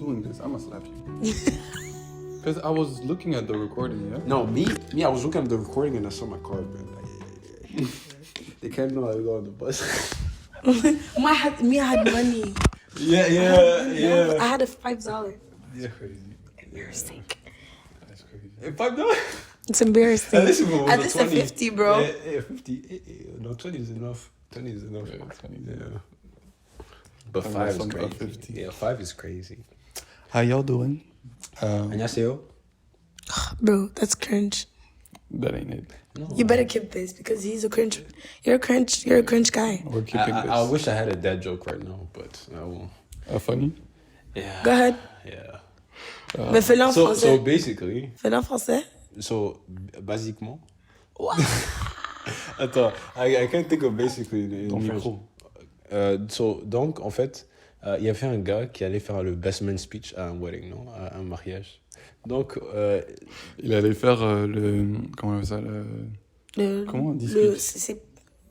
doing this, I'ma slap you. Because I was looking at the recording, yeah? No, me, I was looking at the recording and I saw my card, man. Like, they can't know I go on the bus. I had money. Yeah. I had a $5. Yeah, crazy. Embarrassing. That's crazy. $5? It's embarrassing. At least if it was At a least 20. a 50, bro. Yeah, 50. No, 20 is enough. 20 is enough. Yeah, it's funny. Yeah. But And 5 is some crazy. 50. Yeah, 5 is crazy. How y'all doing? 안녕하세요. Bro, that's cringe. That ain't it. No. You better keep this because he's a cringe. You're a cringe guy. We're keeping this. I wish I had a dad joke right now, but I won't. Funny? Yeah. Go ahead. Yeah. Mais fais-le en So français. basically, Fais-le en français. basiquement. Wow. Attends, I can't think of basically in Ton French. micro. Donc, en fait, il y avait un gars qui allait faire le best man speech à un wedding, non? À un mariage. Donc, Il allait faire comment on appelle ça Comment on dit speech? C'est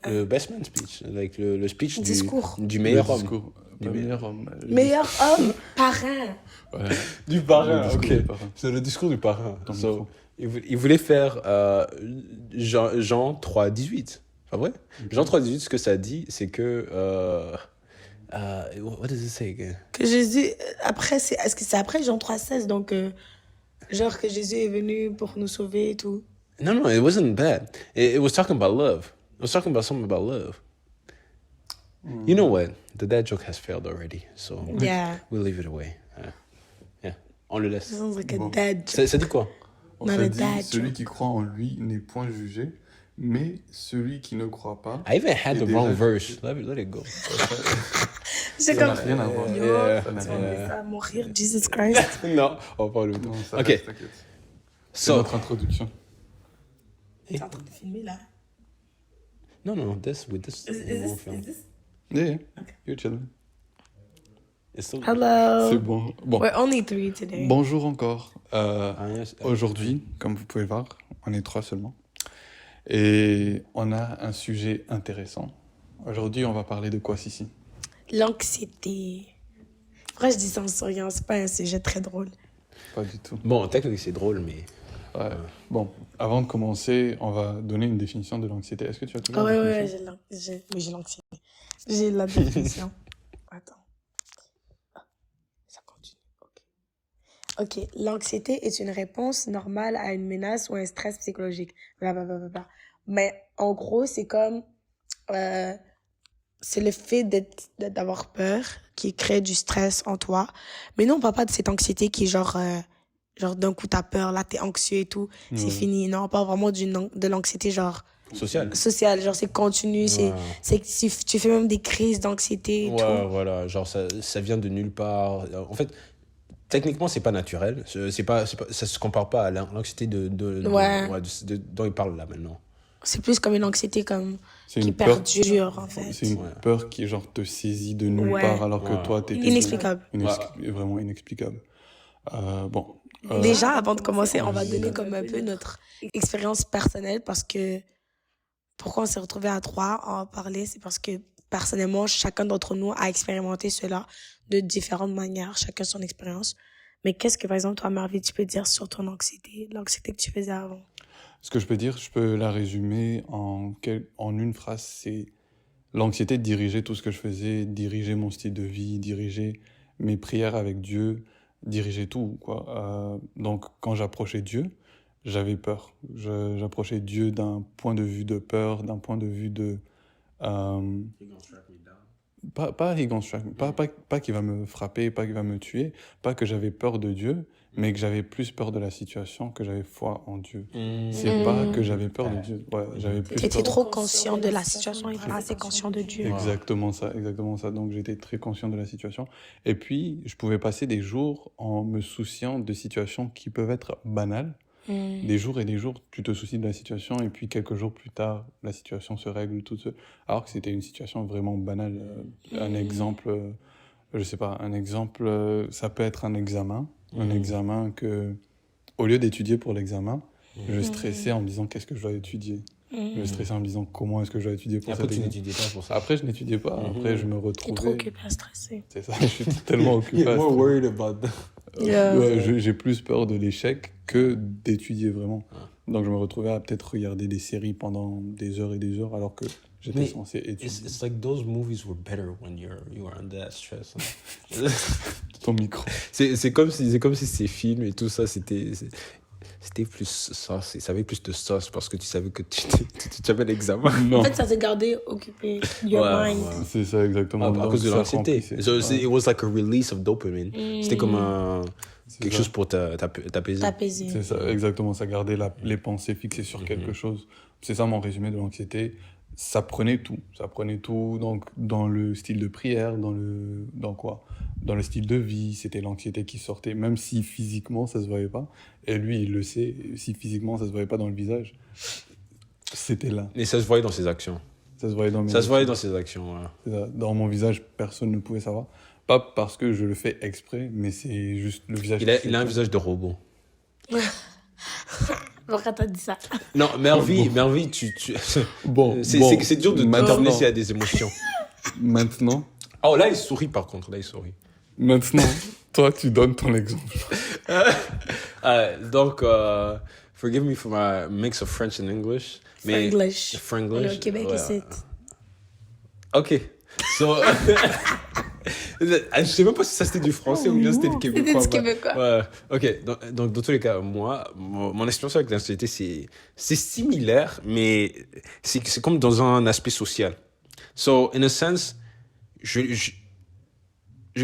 le best man speech, like le speech Discours. du meilleur Le homme. discours. Pas meilleur homme. meilleur homme, parrain. Ouais. Du parrain, Le discours ok. du parrain. C'est le discours du parrain. Ton So, micro. il voulait faire Jean 3,18. Pas vrai? Jean 3,18, ce que ça dit, c'est que... what does it say again? Que Jésus, après, est-ce que c'est après Jean 3,16, donc genre que Jésus est venu pour nous sauver et tout. No, it wasn't bad. It was talking about love. It was talking about something about love. You know what? The dad joke has failed already, so Yeah. we'll leave it away. Yeah, on le laisse. Ça sounds like a Bon. dad. Ça dit quoi? On Not s'est a dit, dad celui joke. qui croit en lui n'est point jugé, mais celui qui ne croit pas... I even had Et the déjà- wrong verse. Let it go. C'est Ça comme... n'a rien à voir. Yo, Yeah. tu vas me faire mourir, Jesus Christ. Non, on va pas le Non, ça Ok. reste, t'inquiète. C'est So, notre introduction. T'es en train de filmer là. no, with this. Is film. this? Yeah, you're chilling. It's still... Hello. C'est bon. Bon. We're only 3 today. Bonjour encore. Yes, Aujourd'hui, comme vous pouvez voir, on est 3 seulement. Et on a un sujet intéressant. Aujourd'hui, on va parler de quoi, Sissi? L'anxiété. Après, je dis ça en souriant, c'est pas un sujet très drôle. Pas du tout. Bon, techniquement, c'est drôle, mais... Ouais. Bon, avant de commencer, on va donner une définition de l'anxiété. Est-ce que tu as toujours Ah ouais, la ouais, définition? j'ai l'anxiété. J'ai la définition. Attends. Ah, ça continue. Ok, l'anxiété est une réponse normale à une menace ou un stress psychologique. Blablabla. Mais en gros, c'est comme... c'est le fait d'avoir peur qui crée du stress en toi. Mais non, on parle pas de cette anxiété qui est genre d'un coup t'as peur, là t'es anxieux et tout, c'est fini. Non, on parle vraiment de l'anxiété genre Social. sociale, genre c'est continu, Ouais. c'est que tu fais même des crises d'anxiété et Ouais, tout. voilà, genre ça vient de nulle part. En fait, techniquement, c'est pas naturel. C'est pas, ça se compare pas à l'anxiété dont il parle là maintenant. C'est plus comme une anxiété comme C'est qui une peur. perdure en fait. C'est une Ouais. peur qui genre te saisit de nulle Ouais. part alors que Ouais. toi t'es Inexplicable. vraiment inexplicable. Bon. Déjà, avant de commencer, on va donner comme un peu notre expérience personnelle parce que pourquoi on s'est retrouvés à 3 à en parler, c'est parce que personnellement, chacun d'entre nous a expérimenté cela de différentes manières, chacun son expérience. Mais qu'est-ce que, par exemple, toi, Marvie, tu peux dire sur ton anxiété, l'anxiété que tu faisais avant? Ce que je peux dire, je peux la résumer en une phrase, c'est l'anxiété de diriger tout ce que je faisais, diriger mon style de vie, diriger mes prières avec Dieu, diriger tout, quoi. Donc, quand j'approchais Dieu, j'avais peur. J'approchais Dieu d'un point de vue de peur, d'un point de vue de... Pas he gonna strike me, pas qu'il va me frapper, pas qu'il va me tuer, pas que j'avais peur de Dieu, mais que j'avais plus peur de la situation, que j'avais foi en Dieu. C'est pas que j'avais peur de Dieu. Ouais, j'avais plus T'étais peur. trop conscient de la situation et pas assez conscient de Dieu. Exactement ça. Donc j'étais très conscient de la situation. Et puis, je pouvais passer des jours en me souciant de situations qui peuvent être banales. Des jours et des jours, tu te soucies de la situation et puis quelques jours plus tard, la situation se règle toute seule. Alors que c'était une situation vraiment banale. Un exemple, je sais pas, ça peut être un examen. Un examen que, au lieu d'étudier pour l'examen, je stressais en me disant qu'est-ce que je dois étudier. Je stressais en me disant comment est-ce que je dois étudier pour Et ça. après, tu n'étudiais pas pour ça. Après, je n'étudiais pas. Après, je me T'es trop retrouvais. occupé à stresser. C'est ça, je suis tellement occupé. You're more worried about that. Ouais, j'ai plus peur de l'échec que d'étudier vraiment. Donc, je me retrouvais à peut-être regarder des séries pendant des heures et des heures alors que j'étais censé étudier. It's like those movies were better when you were under that stress. Ton micro. C'est comme si ces films et tout ça, c'était plus sauce. Ça avait plus de sauce parce que tu savais que tu avais l'examen. Non. En fait, ça te gardait occupé. Your mind. Ouais. C'est ça, exactement. À cause de ça l'anxiété. remplissait. So, it was like a release of dopamine. C'était comme quelque chose pour t'apaiser. T'apaiser. C'est ça, exactement. Ça gardait les pensées fixées sur quelque chose. C'est ça mon résumé de l'anxiété. Ça prenait tout. Ça prenait tout donc, dans le style de prière, dans le style de vie. C'était l'anxiété qui sortait, même si physiquement ça se voyait pas. Et lui, il le sait. Si physiquement ça se voyait pas dans le visage, c'était là. Et ça se voyait dans ses actions. Ça se voyait dans mes Ça se voyait dans ses actions, ouais. C'est ça. Dans mon visage, personne ne pouvait savoir. Pas parce que je le fais exprès, mais c'est juste le visage. Il a un visage de robot. Pourquoi t'as dit ça? Non, Mervy, Bon, c'est dur de maintenant. t'internesser à des émotions. Maintenant, Oh, là, il sourit par contre. Là, il sourit. maintenant, toi, tu donnes ton exemple. Donc, forgive me for my mix of French and English. Mais Franglish. Franglish. On est au Québec ouais. ici. Ok. So, je sais même pas si ça c'était du français ou bien c'était du québécois. C'était du québécois. Ouais. Ok. Donc, dans tous les cas, moi, mon expérience avec l'anxiété, c'est similaire, mais c'est comme dans un aspect social. So, in a sense, je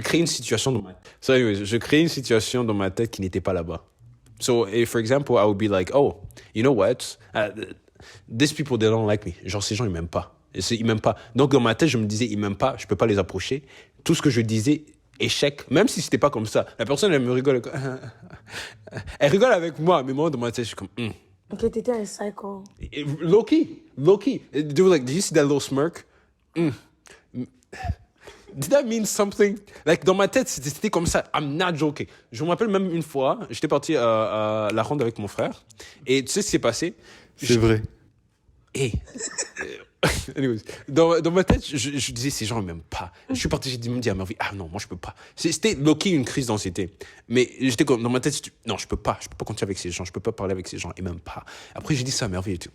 crée une situation dans ma tête. So, anyways, je crée une situation dans ma tête qui n'était pas là-bas. So, for example, I would be like, oh, you know what? These people, they don't like me. Genre, ces gens, ils m'aiment pas. Ils m'aiment pas. Donc, dans ma tête, je me disais, ils m'aiment pas, je peux pas les approcher. Tout ce que je disais, échec, même si c'était pas comme ça. La personne, elle me rigole. Elle rigole avec moi, mais moi, dans ma tête, je suis comme, Ok, t'étais un psycho. Low key. They were like, did you see that little smirk? Did that mean something? Like, dans ma tête, c'était comme ça. I'm not joking. Je me rappelle même une fois, j'étais parti à la ronde avec mon frère. Et tu sais ce qui s'est passé? C'est vrai. Hey. Anyways, dans ma tête, je disais, ces gens ne m'aiment pas. Je suis parti, j'ai dit à Mervy, ah non, moi je peux pas. C'était low-key une crise d'anxiété. Mais j'étais comme, dans ma tête, non, je peux pas continuer avec ces gens, je peux pas parler avec ces gens, ils m'aiment pas. Après, j'ai dit ça à Mervy et tout.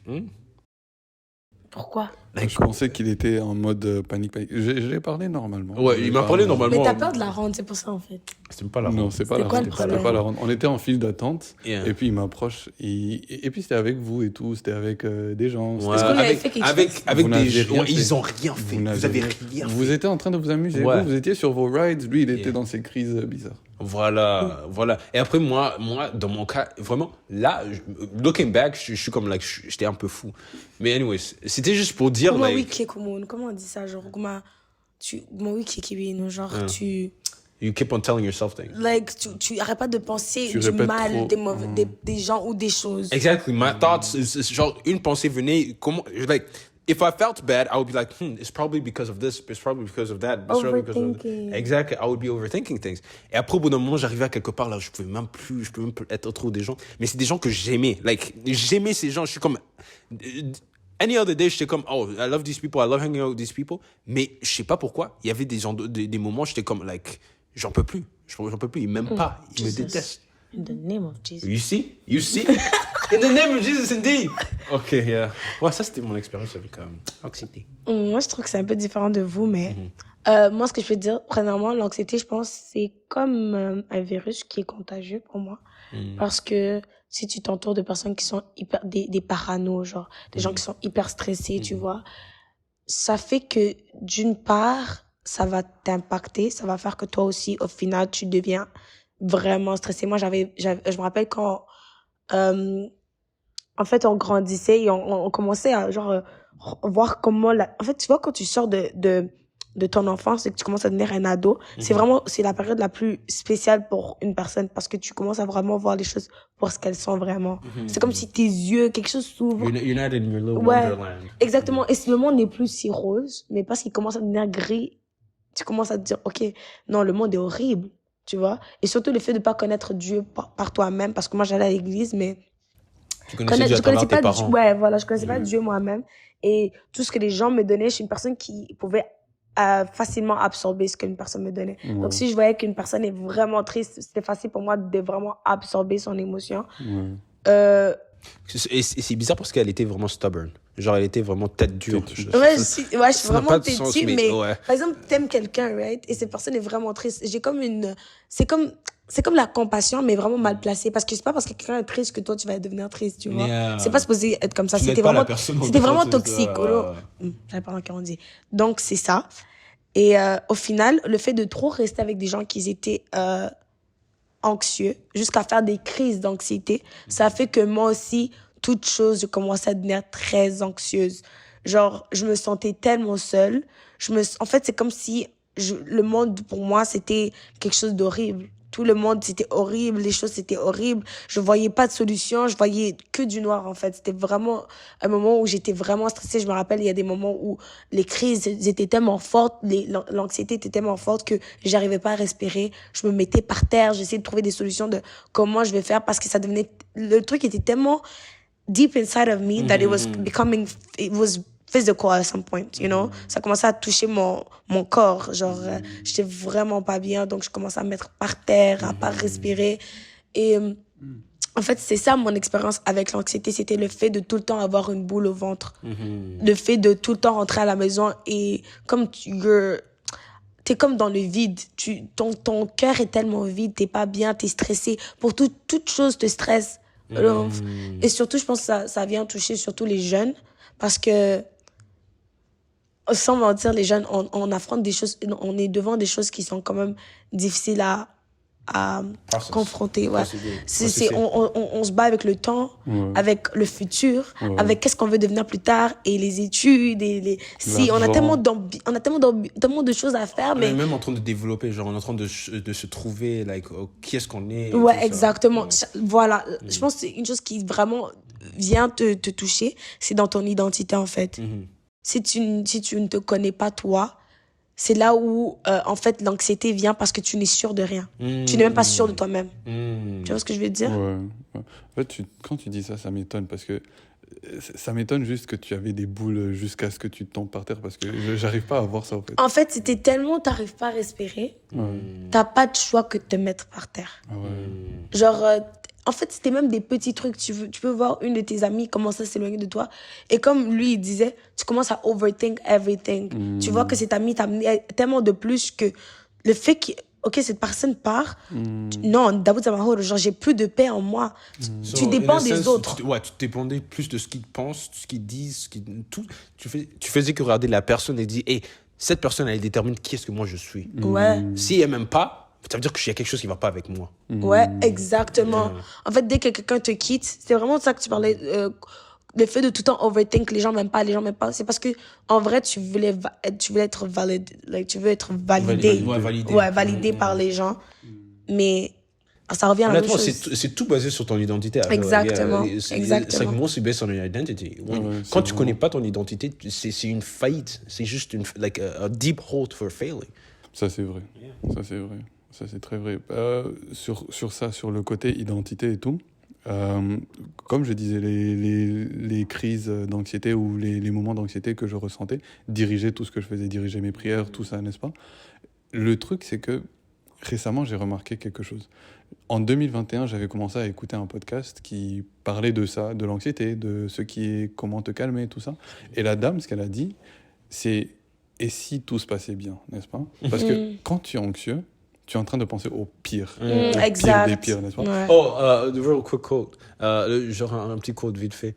Pourquoi? Je pensais qu'il était en mode panique. Je l'ai parlé normalement. Ouais, il m'a parlé normalement. Mais t'as peur de la rendre, c'est pour ça en fait. C'était pas la ronde. Non, c'est pas la quoi ronde. le problème? C'était pas la ronde. On était en file d'attente. Yeah. Et puis il m'approche. Et puis c'était avec vous et tout. C'était avec des gens. Ouais, Est-ce qu'on avait fait quelque chose? avec Vous des n'avez gens, rien fait. ils ont rien fait. Vous avez rien fait. Vous étiez en train de vous amuser. Ouais. Vous étiez sur vos rides. Lui, il était dans ses crises bizarres. Voilà. Et après, moi, dans mon cas, vraiment, là, looking back, je suis comme, like, j'étais un peu fou. Mais anyways, c'était juste pour dire, Comment like... comment on dit ça? Genre, genre, tu... You keep on telling yourself things. Like, tu arrêtes pas de penser Tu du répètes mal trop. des gens ou des choses. Exactly. My thoughts, genre, une pensée venait, like, if I felt bad, I would be like, it's probably because of this, it's probably because of that, it's probably because of that. Overthinking. Exactly. I would be overthinking things. Et après, au bout d'un moment, j'arrivais à quelque part, là, je pouvais même plus être autour des gens. Mais c'est des gens que j'aimais. Like, j'aimais ces gens. Je suis comme, any other day, j'étais comme, oh, I love these people, I love hanging out with these people. Mais je sais pas pourquoi. Il y avait des moments, j'étais comme, like, j'en peux plus. J'en peux plus. Ils m'aiment pas. Ils me détestent. In the name of Jesus. You see? In the name of Jesus, indeed. Ok, yeah. Ouais, ça, c'était mon expérience avec l'anxiété. Moi, je trouve que c'est un peu différent de vous, mais moi, ce que je peux dire, premièrement, l'anxiété, je pense, c'est comme un virus qui est contagieux pour moi. Parce que si tu t'entoures de personnes qui sont des paranos, genre, des gens qui sont hyper stressés, tu vois, ça fait que, d'une part, ça va t'impacter, ça va faire que toi aussi, au final, tu deviens vraiment stressé. Moi, je me rappelle quand, en fait, on grandissait et on commençait à, genre, voir comment en fait, tu vois, quand tu sors de ton enfance et que tu commences à devenir un ado, c'est la période la plus spéciale pour une personne parce que tu commences à vraiment voir les choses pour ce qu'elles sont vraiment. C'est comme si tes yeux, quelque chose s'ouvre. You're not in your little Ouais, wonderland. exactement. Et le monde n'est plus si rose, mais parce qu'il commence à devenir gris, tu commences à te dire, ok, non, le monde est horrible, tu vois. Et surtout le fait de pas connaître Dieu par toi-même, parce que moi j'allais à l'église, mais Tu connaissais Dieu à travers tes parents. Ouais, voilà, je connaissais pas Dieu moi-même. Et tout ce que les gens me donnaient, je suis une personne qui pouvait facilement absorber ce qu'une personne me donnait. Ouais. Donc, si je voyais qu'une personne est vraiment triste, c'était facile pour moi de vraiment absorber son émotion. Ouais. Et c'est bizarre parce qu'elle était vraiment stubborn. Genre, elle était vraiment tête dure. Ouais, je suis vraiment têtue, mais ouais. par exemple, t'aimes quelqu'un, right? Et cette personne est vraiment triste. J'ai comme c'est comme la compassion, mais vraiment mal placée. Parce que c'est pas parce que quelqu'un est triste que toi, tu vas devenir triste, tu vois. Yeah. C'est pas supposé être comme ça. Tu C'était n'aides pas la vraiment, personne c'était vraiment autour de toxique. toi. J'avais pas encore dit. Donc, c'est ça. Et au final, le fait de trop rester avec des gens qui étaient anxieux, jusqu'à faire des crises d'anxiété, ça fait que moi aussi, toute chose, je commençais à devenir très anxieuse. Genre, je me sentais tellement seule. En fait, c'est comme si le monde, pour moi, c'était quelque chose d'horrible. Tout le monde, c'était horrible. Les choses, c'était horrible. Je voyais pas de solution. Je voyais que du noir, en fait. C'était vraiment un moment où j'étais vraiment stressée. Je me rappelle, il y a des moments où les crises étaient tellement fortes, l'anxiété était tellement forte que j'arrivais pas à respirer. Je me mettais par terre. J'essayais de trouver des solutions de comment je vais faire parce que ça devenait, le truc était tellement deep inside of me that it was physical at some point, you know. Ça commençait à toucher mon corps, genre j'étais vraiment pas bien, donc je commençais à me mettre par terre, à pas respirer. Et en fait, c'est ça mon expérience avec l'anxiété, c'était le fait de tout le temps avoir une boule au ventre, le fait de tout le temps rentrer à la maison et comme t'es comme dans le vide, ton cœur est tellement vide, t'es pas bien, t'es stressé, pour toute chose te stresse. Et surtout, je pense que ça vient toucher surtout les jeunes parce que, sans mentir, les jeunes, on affronte des choses, on est devant des choses qui sont quand même difficiles à confronter. Ouais. On se bat avec le temps, avec le futur, avec qu'est-ce qu'on veut devenir plus tard et les études. On a tellement de choses à faire. On est même en train de développer, genre on est en train de se trouver, qui est-ce qu'on est. Ouais, exactement. Voilà. Je pense que c'est une chose qui vraiment vient te toucher, c'est dans ton identité en fait. Si tu ne te connais pas toi, c'est là où, en fait, l'anxiété vient parce que tu n'es sûr de rien. Tu n'es même pas sûr de toi-même. Tu vois ce que je veux dire? Ouais. En fait, quand tu dis ça, ça m'étonne parce que ça m'étonne juste que tu avais des boules jusqu'à ce que tu tombes par terre parce que j'arrive pas à voir ça, en fait. En fait, c'était tellement t'arrives pas à respirer, t'as pas de choix que de te mettre par terre. Genre, en fait, c'était même des petits trucs. Tu peux voir une de tes amies commencer à s'éloigner de toi. Et comme lui, il disait, tu commences à overthink everything. Tu vois que cette amie t'a amené tellement de plus que le fait que, ok, cette personne part. Non, d'abord, genre, j'ai plus de paix en moi. Tu dépends des autres. Tu dépendais plus de ce qu'ils pensent, de ce qu'ils disent, tout. Tu faisais que regarder la personne et dire, hey, cette personne, elle détermine qui est-ce que moi je suis. Ouais. Si elle m'aime pas, ça veut dire qu'il y a quelque chose qui va pas avec moi. Ouais, exactement. En fait, dès que quelqu'un te quitte, c'est vraiment de ça que tu parlais. Le fait de tout le temps overthink, les gens m'aiment pas, c'est parce que en vrai, tu voulais être valide, tu veux être validé. Validé par les gens. Mais ça revient à la même chose. C'est tout basé sur ton identité. Exactement. C'est like most based on your identity. Quand tu connais pas ton identité, c'est une faillite. C'est juste a deep hole for failing. Ça, c'est vrai. Ça, c'est vrai. Ça, c'est très vrai. Sur ça, sur le côté identité et tout, comme je disais, les crises d'anxiété ou les moments d'anxiété que je ressentais dirigeaient tout ce que je faisais, dirigeaient mes prières, tout ça, n'est-ce pas? Le truc, c'est que récemment, j'ai remarqué quelque chose. En 2021, j'avais commencé à écouter un podcast qui parlait de ça, de l'anxiété, de ce qui est comment te calmer, tout ça. Et la dame, ce qu'elle a dit, c'est « et si tout se passait bien », n'est-ce pas? Parce que quand tu es anxieux, tu es en train de penser au pire. Au pire des pires, n'est-ce pas? Ouais. The real quick quote. Genre un petit quote vite fait.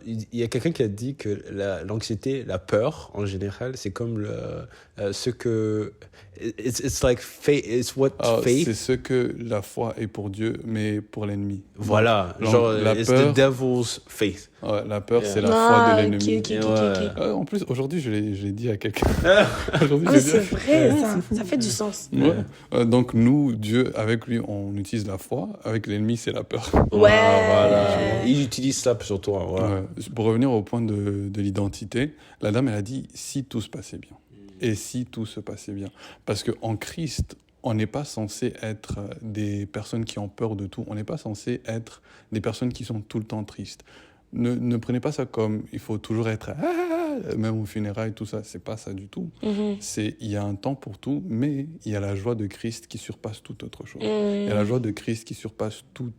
Il y a quelqu'un qui a dit que l'anxiété, la peur, en général, c'est comme ce que... It's like faith, it's what faith... C'est ce que la foi est pour Dieu, mais pour l'ennemi. Voilà. Genre, it's the devil's faith. Ouais, la peur, c'est la foi de l'ennemi. Ok. En plus, aujourd'hui, je l'ai dit à quelqu'un. C'est vrai, ça fait du sens. Ouais. Donc, nous, Dieu, avec lui, on utilise la foi. Avec l'ennemi, c'est la peur. Voilà. Il utilise ça sur toi. Ouais. Pour revenir au point de l'identité, la dame, elle a dit « si tout se passait bien ». Et si tout se passait bien. Parce qu'en Christ, on n'est pas censé être des personnes qui ont peur de tout. On n'est pas censé être des personnes qui sont tout le temps tristes. Ne prenez pas ça comme il faut toujours être même aux funérailles, tout ça. C'est pas ça du tout. Il y a un temps pour tout, mais il y a la joie de Christ qui surpasse toute autre chose. Il y a la joie de Christ qui surpasse tout.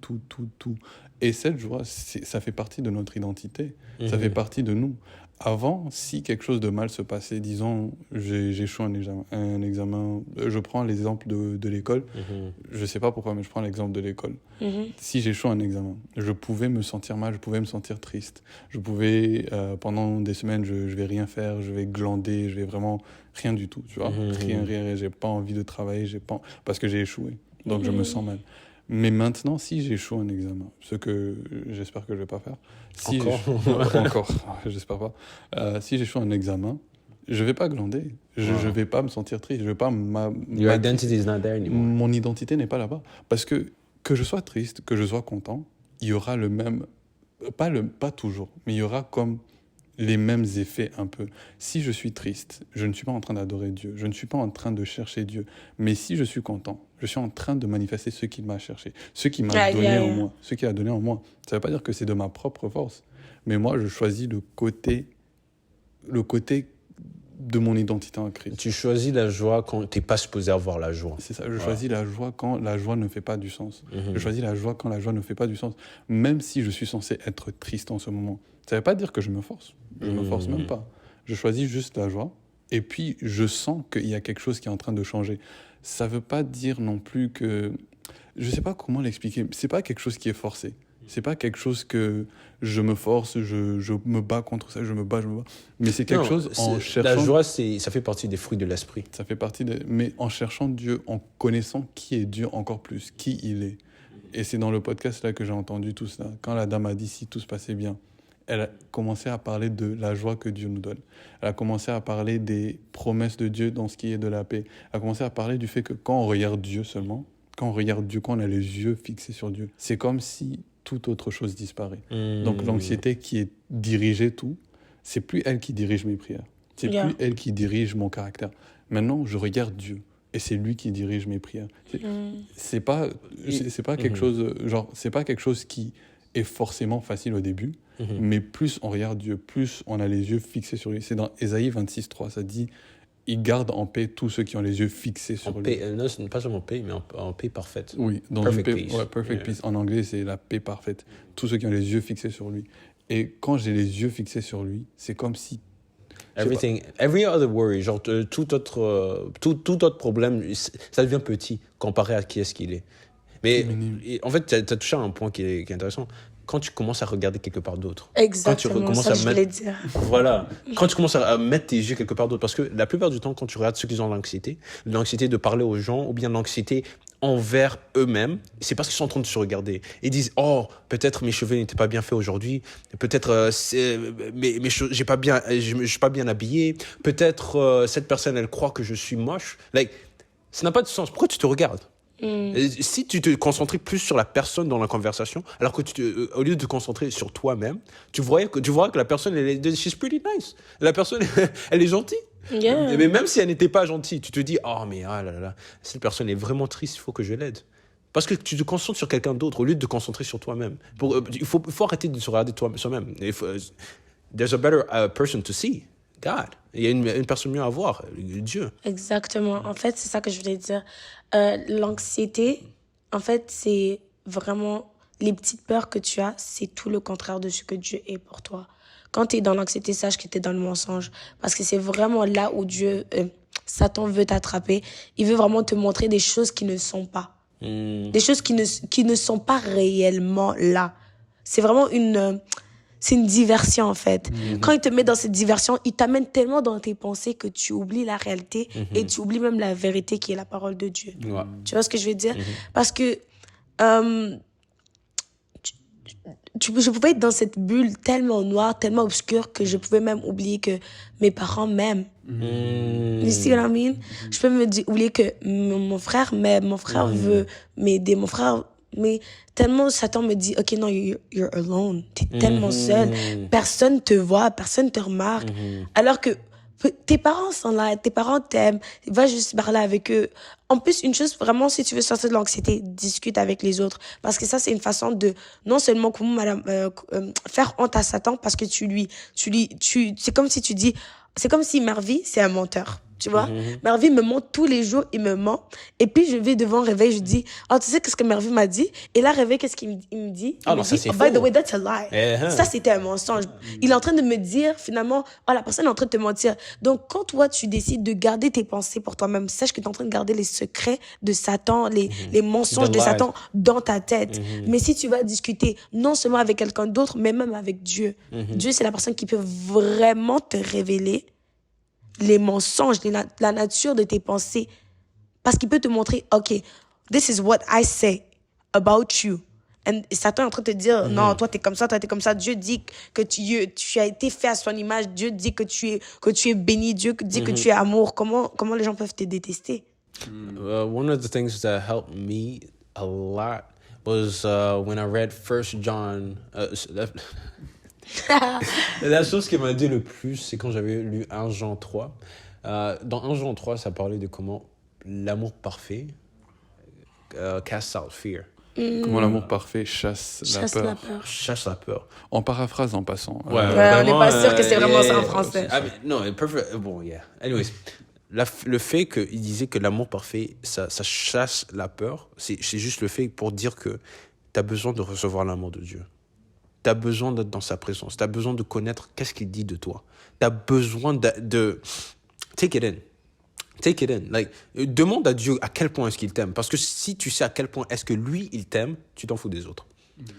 Et cette joie, ça fait partie de notre identité. Ça fait partie de nous. Avant, si quelque chose de mal se passait, disons, j'échoue un examen, je prends l'exemple de l'école, je sais pas pourquoi, mais je prends l'exemple de l'école. Si j'échoue un examen, je pouvais me sentir mal, je pouvais me sentir triste. Je pouvais, pendant des semaines, je vais rien faire, je vais glander, je vais vraiment rien du tout, tu vois. Rien, j'ai pas envie de travailler, parce que j'ai échoué. Donc je me sens mal. Mais maintenant, si j'échoue un examen, ce que j'espère que je vais pas faire, encore, j'espère pas. Si j'échoue un examen, je vais pas glander, je vais pas me sentir triste, je vais pas Your identity is not there anymore. Mon identité n'est pas là-bas, parce que je sois triste, que je sois content, il y aura le même, pas toujours, mais il y aura comme les mêmes effets un peu. Si je suis triste, je ne suis pas en train d'adorer Dieu, je ne suis pas en train de chercher Dieu, mais si je suis content, je suis en train de manifester ce qu'il m'a cherché, ce qu'il m'a donné en moi, ce qu'il a donné en moi. Ça ne veut pas dire que c'est de ma propre force, mais moi je choisis le côté de mon identité en Christ. Tu choisis la joie quand tu n'es pas supposé avoir la joie. C'est ça, je choisis la joie quand la joie ne fait pas du sens. Je choisis la joie quand la joie ne fait pas du sens, même si je suis censé être triste en ce moment. Ça ne veut pas dire que je me force. Je ne me force même pas. Je choisis juste la joie. Et puis, je sens qu'il y a quelque chose qui est en train de changer. Ça ne veut pas dire non plus que... Je ne sais pas comment l'expliquer. Ce n'est pas quelque chose qui est forcé. Ce n'est pas quelque chose que je me force, je me bats contre ça, je me bats. Mais c'est quelque chose en cherchant... La joie, ça fait partie des fruits de l'esprit. Ça fait partie Mais en cherchant Dieu, en connaissant qui est Dieu encore plus, qui il est. Et c'est dans le podcast là que j'ai entendu tout ça. Quand la dame a dit si tout se passait bien, elle a commencé à parler de la joie que Dieu nous donne. Elle a commencé à parler des promesses de Dieu dans ce qui est de la paix. Elle a commencé à parler du fait que quand on regarde Dieu seulement, quand on regarde Dieu, quand on a les yeux fixés sur Dieu, c'est comme si toute autre chose disparaît. Donc l'anxiété qui est dirigée tout, c'est plus elle qui dirige mes prières. C'est plus elle qui dirige mon caractère. Maintenant, je regarde Dieu. Et c'est lui qui dirige mes prières. C'est pas quelque chose, genre, c'est pas quelque chose qui est forcément facile au début, mais plus on regarde Dieu, plus on a les yeux fixés sur lui. C'est dans Ésaïe 26:3, ça dit « Il garde en paix tous ceux qui ont les yeux fixés sur lui ». Non, ce n'est pas seulement paix, mais en paix parfaite. Oui, dans perfect une paix, peace. Ouais, perfect peace. En anglais, c'est la paix parfaite. Tous ceux qui ont les yeux fixés sur lui. Et quand j'ai les yeux fixés sur lui, c'est comme si... Every other worry, genre tout autre problème, ça devient petit comparé à qui est-ce qu'il est. Mais en fait, tu as touché à un point qui est intéressant. Quand tu commences à regarder quelque part d'autre. Exactement, quand tu ça je voulais dire. Voilà. Quand tu commences à mettre tes yeux quelque part d'autre. Parce que la plupart du temps, quand tu regardes ceux qui ont l'anxiété de parler aux gens, ou bien l'anxiété envers eux-mêmes, c'est parce qu'ils sont en train de se regarder. Ils disent, oh, peut-être mes cheveux n'étaient pas bien faits aujourd'hui. Peut-être je suis pas bien habillé. Peut-être cette personne, elle croit que je suis moche. Ça n'a pas de sens. Pourquoi tu te regardes? Si tu te concentrais plus sur la personne dans la conversation, alors que au lieu de te concentrer sur toi-même, tu vois que la personne, she's pretty nice. La personne, elle est gentille. Yeah. Mais même si elle n'était pas gentille, tu te dis, oh mais ah là là, cette personne est vraiment triste, il faut que je l'aide. Parce que tu te concentres sur quelqu'un d'autre au lieu de te concentrer sur toi-même. Il faut arrêter de se regarder soi-même. There's a better person to see. God. Il y a une personne mieux à voir, Dieu. Exactement. En fait, c'est ça que je voulais dire. L'anxiété, en fait, c'est vraiment les petites peurs que tu as, c'est tout le contraire de ce que Dieu est pour toi. Quand tu es dans l'anxiété, sache que tu es dans le mensonge. Parce que c'est vraiment là où Satan veut t'attraper. Il veut vraiment te montrer des choses qui ne sont pas. Des choses qui ne sont pas réellement là. C'est vraiment c'est une diversion, en fait. Quand il te met dans cette diversion, il t'amène tellement dans tes pensées que tu oublies la réalité et tu oublies même la vérité qui est la parole de Dieu. Ouais. Tu vois ce que je veux dire? Parce que je pouvais être dans cette bulle tellement noire, tellement obscure que je pouvais même oublier que mes parents m'aiment. You see what I mean? Je peux oublier que mon frère m'aime, mon frère veut m'aider, mon frère... Mais tellement Satan me dit, OK, non, you're alone. T'es tellement seul. Personne te voit, personne te remarque. Alors que tes parents sont là, tes parents t'aiment, va juste parler avec eux. En plus, une chose, vraiment, si tu veux sortir de l'anxiété, discute avec les autres. Parce que ça, c'est une façon de, non seulement faire honte à Satan, parce que c'est comme si tu dis, c'est comme si Mervy, c'est un menteur. Tu vois, Mervy me ment tous les jours, il me ment. Et puis, je vais devant Réveil, je dis, oh, tu sais qu'est-ce que Mervy m'a dit? Et là, Réveil, qu'est-ce qu'il me dit? Ah non, ça, c'est by the faux. way, that's a lie. Ça, c'était un mensonge. Il est en train de me dire, finalement, oh, la personne est en train de te mentir. Donc, quand toi, tu décides de garder tes pensées pour toi-même, sache que tu es en train de garder les secrets de Satan, les mensonges The de lies. Satan dans ta tête. Mais si tu vas discuter, non seulement avec quelqu'un d'autre, mais même avec Dieu. Dieu, c'est la personne qui peut vraiment te révéler les mensonges, la nature de tes pensées. Parce qu'il peut te montrer, OK, this is what I say about you. Et Satan est en train de te dire, non, toi, t'es comme ça, toi, t'es comme ça. Dieu dit que tu as été fait à son image. Dieu dit que tu es béni. Dieu dit que tu es amour. Comment les gens peuvent te détester? One of the things that helped me a lot was when I read 1 John. La chose qui m'a dit le plus, c'est quand j'avais lu 1 Jean 3. Dans 1 Jean 3, ça parlait de comment l'amour parfait casts out fear. Comment l'amour parfait chasse la peur. Chasse la peur. En paraphrase, en passant. Ouais, on n'est pas sûr que c'est vraiment ça en français. Non, perfect. Bon, yeah. Anyways, le fait qu'il disait que l'amour parfait, ça chasse la peur, c'est juste le fait pour dire que tu as besoin de recevoir l'amour de Dieu. Tu as besoin d'être dans sa présence. Tu as besoin de connaître qu'est-ce qu'il dit de toi. Tu as besoin de take it in. Take it in. Like, demande à Dieu à quel point est-ce qu'il t'aime. Parce que si tu sais à quel point est-ce que lui, il t'aime, tu t'en fous des autres.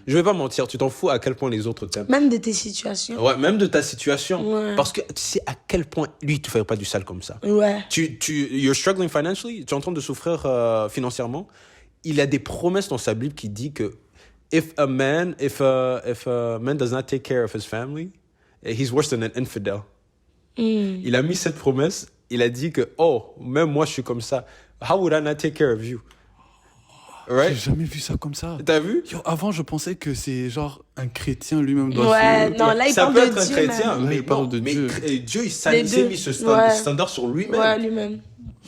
Je vais pas mentir, tu t'en fous à quel point les autres t'aiment. Même de tes situations. Ouais, même de ta situation. Ouais. Parce que tu sais à quel point lui, il te ferait pas du sale comme ça. Ouais. You're struggling financially, tu es en train de souffrir financièrement. Il a des promesses dans sa Bible qui dit que if a man does not take care of his family, he's worse than an infidel. Il a mis cette promesse, il a dit que, oh, même moi je suis comme ça. How would I not take care of you? Right? J'ai jamais vu ça comme ça. T'as vu? Yo, avant, je pensais que c'est genre un chrétien lui-même doit Ouais, non, là, il ça parle peut de être un Dieu. chrétien, Même. mais il parle non, de mais Dieu. Dieu, il Les s'est deux. mis ce Ouais. standard sur lui-même. Ouais, lui-même.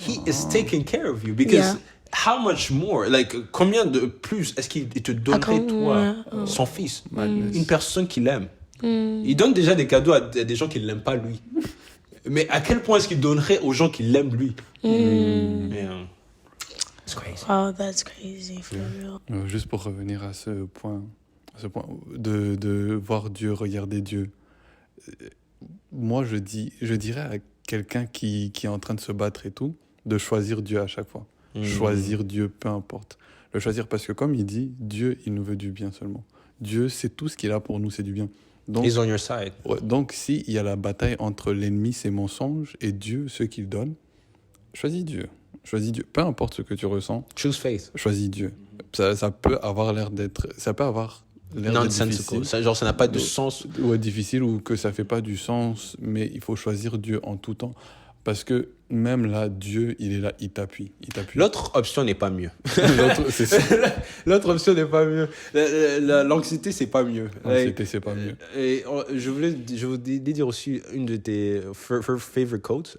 He is taking care of you because Yeah. how much more, like, combien de plus est-ce qu'il te donnerait, toi, son fils, une personne qu'il aime? Il donne déjà des cadeaux à des gens qui ne l'aiment pas, lui. Mais à quel point est-ce qu'il donnerait aux gens qui l'aiment, lui? Yeah. It's crazy. Oh, that's crazy, for real. Juste pour revenir à ce point de voir Dieu, regarder Dieu. Moi, je dirais à quelqu'un qui est en train de se battre et tout, de choisir Dieu à chaque fois. Choisir Dieu, peu importe. Le choisir parce que comme il dit, Dieu, il nous veut du bien seulement. Dieu, c'est tout ce qu'il a pour nous, c'est du bien. Donc, He's on your side. ouais, donc s'il y a la bataille entre l'ennemi, ses mensonges, et Dieu, ce qu'il donne, choisis Dieu. Choisis Dieu. Peu importe ce que tu ressens, Choose faith. choisis Dieu. Ça peut avoir l'air d'être... Ça peut avoir l'air d'être Nonsensical. difficile. Ça n'a pas de sens. Ouais, difficile ou que ça fait pas du sens, mais il faut choisir Dieu en tout temps. Parce que même là, Dieu, il est là, il t'appuie. L'autre option n'est pas mieux. L'autre, c'est ça. L'autre option n'est pas mieux. L'anxiété, c'est pas mieux. L'anxiété, c'est pas mieux. Et je voulais dire aussi une de tes favorite quotes,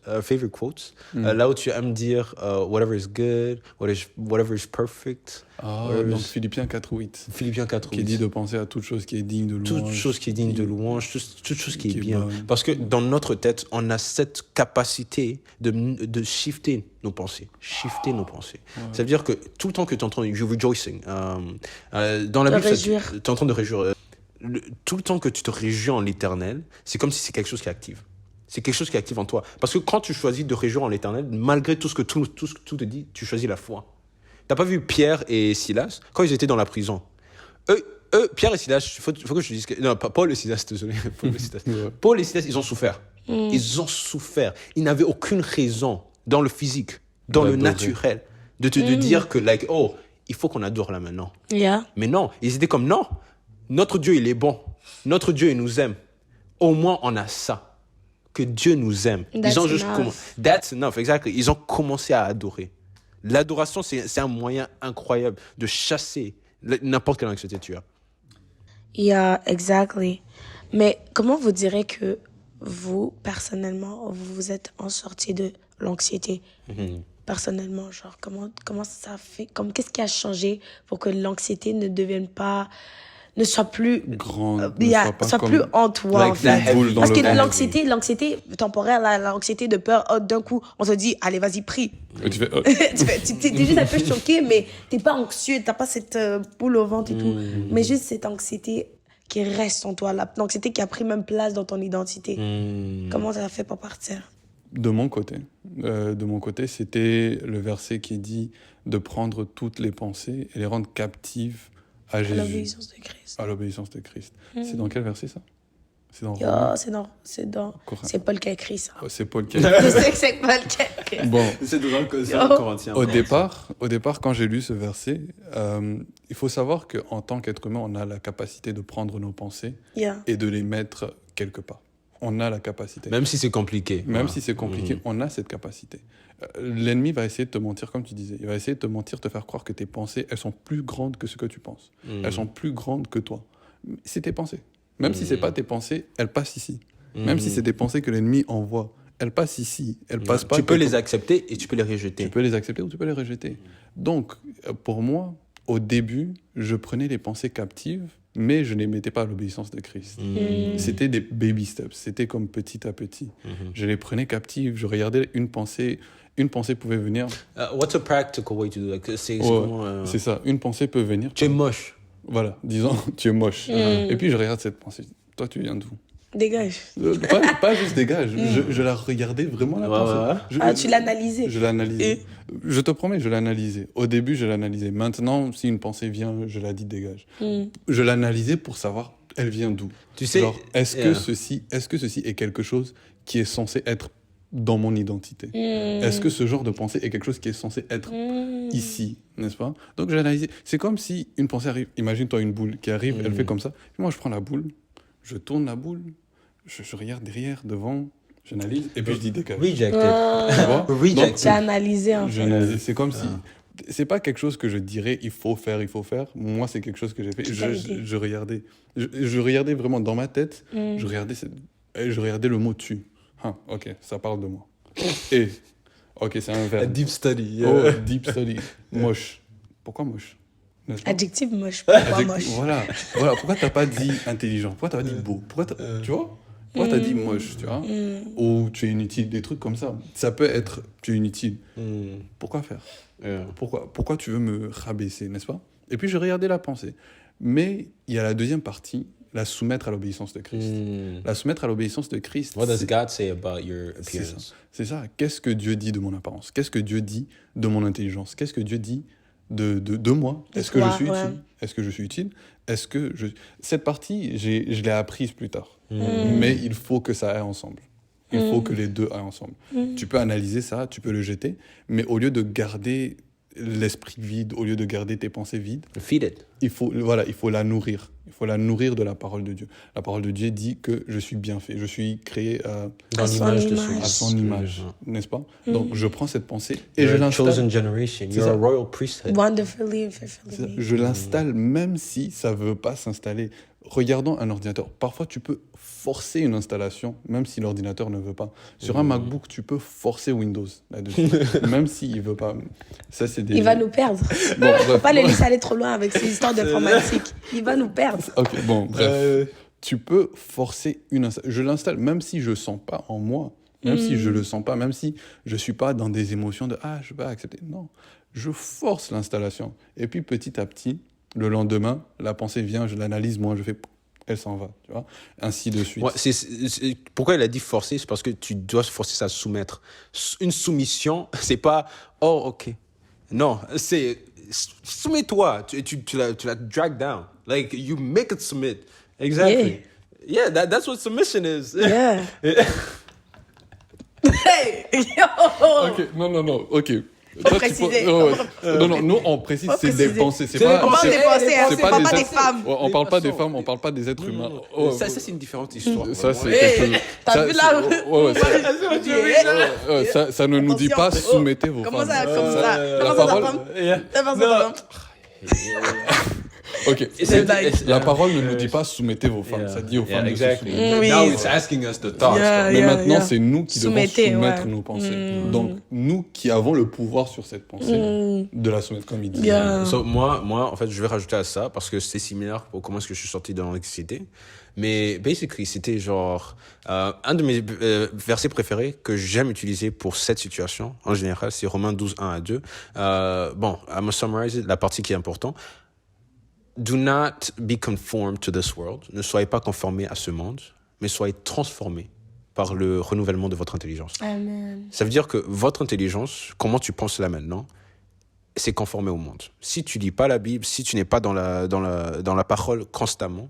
là où tu aimes dire whatever is good, whatever is perfect. Donc Philippiens 4:8. Philippiens 4:8. Qui dit de penser à toute chose qui est digne de louange. Toute chose qui est digne de louange, toute chose qui est bien. bonne. Parce que dans notre tête, on a cette capacité de shifter nos pensées. Ça veut dire que tout le temps que tu es en train de... You're rejoicing. Dans la Bible, tu es en train de réjouir. Tout le temps que tu te réjouis en l'éternel, c'est comme si c'est quelque chose qui est actif. C'est quelque chose qui est actif en toi. Parce que quand tu choisis de réjouir en l'éternel, malgré tout ce que tout te dit, tu choisis la foi. T'as pas vu Pierre et Silas quand ils étaient dans la prison? Eux, Pierre et Silas, faut que je te dise que... Non, pas Paul et Silas, désolé. Paul et Silas, ils ont souffert. Ils ont souffert. Ils n'avaient aucune raison dans le physique, dans le naturel, de dire que, like, oh, il faut qu'on adore là maintenant. Yeah. Mais non, ils étaient comme, non, notre Dieu, il est bon. Notre Dieu, il nous aime. Au moins, on a ça. Que Dieu nous aime. That's Ils ont juste enough. That's enough, exactly. Ils ont commencé à adorer. L'adoration, c'est un moyen incroyable de chasser n'importe quelle anxiété tu as. Yeah, exactly. Mais comment vous direz que vous, personnellement, vous vous êtes en sortie de l'anxiété? Personnellement, genre, comment ça fait, qu'est-ce qui a changé pour que l'anxiété ne soit plus Grande, soit plus en toi, like en fait. boule dans Parce le que ventre. l'anxiété temporaire, l'anxiété de peur, d'un coup, on se dit, allez, vas-y, prie. Et tu fais, T'es juste un peu choqué, mais t'es pas anxieux, t'as pas cette boule au ventre et tout. Mais juste cette anxiété qui reste en toi, l'anxiété qui a pris même place dans ton identité. Comment ça fait pour partir? De mon côté, c'était le verset qui dit de prendre toutes les pensées et les rendre captives à Jésus, L'obéissance de Christ. à l'obéissance de Christ. C'est dans quel verset ça? C'est dans Yo, Romains? c'est Paul qui a écrit ça. Oh, c'est Paul qui Je a... sais que c'est Paul qui a écrit. Bon, C'est dans Yo. le Corinthien. au départ, quand j'ai lu ce verset, il faut savoir qu'en tant qu'être humain, on a la capacité de prendre nos pensées Yeah. et de les mettre quelque part. On a la capacité. Même si c'est compliqué. Même Ouais. si c'est compliqué, on a cette capacité. L'ennemi va essayer de te mentir, comme tu disais. Il va essayer de te mentir, te faire croire que tes pensées, elles sont plus grandes que ce que tu penses. Elles sont plus grandes que toi. C'est tes pensées. Même si c'est pas tes pensées, elles passent ici. Même si c'est des pensées que l'ennemi envoie, elles passent ici. Elles passent pas. Tu peux quelque- les accepter et tu peux les rejeter. Tu peux les accepter ou tu peux les rejeter. Donc, pour moi, au début, je prenais les pensées captives, mais je ne les mettais pas à l'obéissance de Christ. C'était des baby steps. C'était comme petit à petit. Je les prenais captives. Je regardais une pensée pouvait venir. What's a practical way to do that? C'est Ouais, comment, c'est ça. Une pensée peut venir. tu es moche. Voilà, disons, tu es moche. Et puis je regarde cette pensée. Toi, tu viens d'où? Dégage. Pas juste dégage. Je la regardais vraiment, la Ouais, pensée. ouais. Tu l'analysais. Je l'analysais. Je te promets, je l'analysais. Au début, je l'analysais. Maintenant, si une pensée vient, je la dis dégage. Je l'analysais pour savoir, elle vient d'où. Tu sais, Genre, est-ce que ceci est quelque chose qui est censé être dans mon identité? Est-ce que ce genre de pensée est quelque chose qui est censé être ici, n'est-ce pas? Donc, j'ai analysé. C'est comme si une pensée arrive. Imagine-toi une boule qui arrive, elle fait comme ça. Puis moi, je prends la boule, je tourne la boule, je regarde derrière, devant, j'analyse, et puis je dis dégage. Rejected. Tu vois? Rejected. J'ai analysé en fait. J'analyse. C'est comme si... C'est pas quelque chose que je dirais il faut faire. Moi, c'est quelque chose que j'ai fait. Je regardais. Je regardais vraiment dans ma tête. Je regardais le mot tu. Ah, ok, ça parle de moi. Et, ok, c'est un A verbe. deep study. Oh, deep study. Moche. Pourquoi moche? N'est-ce pas? Adjectif moche, pourquoi Adjectif- moche? Voilà. Pourquoi t'as pas dit intelligent? Pourquoi t'as pas dit beau? Tu vois? Pourquoi t'as dit moche, tu vois? Ou tu es inutile, des trucs comme ça. Ça peut être tu es inutile. Pourquoi faire? Pourquoi tu veux me rabaisser, n'est-ce pas? Et puis je regardais la pensée. Mais il y a la deuxième partie, la soumettre à l'obéissance de Christ. La soumettre à l'obéissance de Christ. What does c'est- God say about your c'est ça. appearance? C'est ça. Qu'est-ce que Dieu dit de mon apparence? Qu'est-ce que Dieu dit de mon intelligence? Qu'est-ce que Dieu dit de moi? De Est-ce que toi, je suis ouais. utile? Est-ce que je suis utile? Est-ce que je... Cette partie, je l'ai apprise plus tard. Mais il faut que ça aille ensemble. Il faut que les deux aillent ensemble. Tu peux analyser ça, tu peux le jeter, mais au lieu de garder l'esprit vide, au lieu de garder tes pensées vides, Feed it. il faut la nourrir. Il faut la nourrir de la parole de Dieu. La parole de Dieu dit que je suis bien fait. Je suis créé Dans À son l'image de image. à son image, n'est-ce pas? Donc, je prends cette pensée et You're je a l'installe. chosen generation. C'est You're a ça. royal priesthood. Wonderfully, C'est ça. fearfully. Je l'installe même si ça ne veut pas s'installer. Regardons un ordinateur. Parfois, tu peux forcer une installation, même si l'ordinateur ne veut pas. Sur un MacBook, tu peux forcer Windows là-dessus, même s'il ne veut pas. Ça, c'est des... Il va nous perdre. Bon, Faut bref. pas le laisser aller trop loin avec ses histoires d'informatique. Il va nous perdre. Ok, bon, bref. Tu peux forcer une installation. Je l'installe, même si je ne sens pas en moi, même si je ne le sens pas, même si je ne suis pas dans des émotions de « Ah, je ne vais pas accepter ». Non, je force l'installation. Et puis, petit à petit, le lendemain, la pensée vient, je l'analyse, moi, je fais « Elle s'en va », tu vois. Ainsi de suite. Ouais, pourquoi il a dit forcer? C'est parce que tu dois se forcer à soumettre. Une soumission, c'est pas « Oh, ok ». Non, c'est « Soumets-toi ». Tu la drag down. Like, you make it submit. Exactly. Yeah, that's what submission is. Yeah. Hey! Yo! Ok, non, ok. Faut Toi, tu préciser. non, nous, on précise, Faut c'est des préciser. pensées. C'est C'est pas, des pensées. On parle des pensées, hein, c'est on parle pas des êtres- femmes. Ouais, on parle pas des femmes, on parle pas des êtres humains. Oh, Ça, c'est une différente histoire. ça, c'est Ouais. quelque chose. T'as ça, vu c'est- là? ouais, ça ne nous dit pas Attention. soumettez vos Comment femmes. ça, comme ça? la Comment ça, ta parole- femme? Yeah. Ta femme, c'est ta femme? Ok. C'est La parole ne nous dit pas soumettez vos femmes. Ça dit aux femmes de se exactly. soumettre. Oui. Now it's asking us the thoughts. Mais maintenant, c'est nous qui devons Soumettez, soumettre ouais. nos pensées. Donc, nous qui avons le pouvoir sur cette pensée, de la soumettre comme il dit. Yeah. So, moi, en fait, je vais rajouter à ça parce que c'est similaire pour comment est-ce que je suis sorti de l'anxiété. Mais, basically, c'était genre, un de mes versets préférés que j'aime utiliser pour cette situation, en général, c'est Romains 12, 1 à 2. Bon, I'm gonna summarize it, la partie qui est importante. Do not be conformed to this world. Ne soyez pas conformés à ce monde, mais soyez transformés par le renouvellement de votre intelligence. Amen. Ça veut dire que votre intelligence, comment tu penses là maintenant, c'est conformé au monde. Si tu lis pas la Bible, si tu n'es pas dans la parole constamment,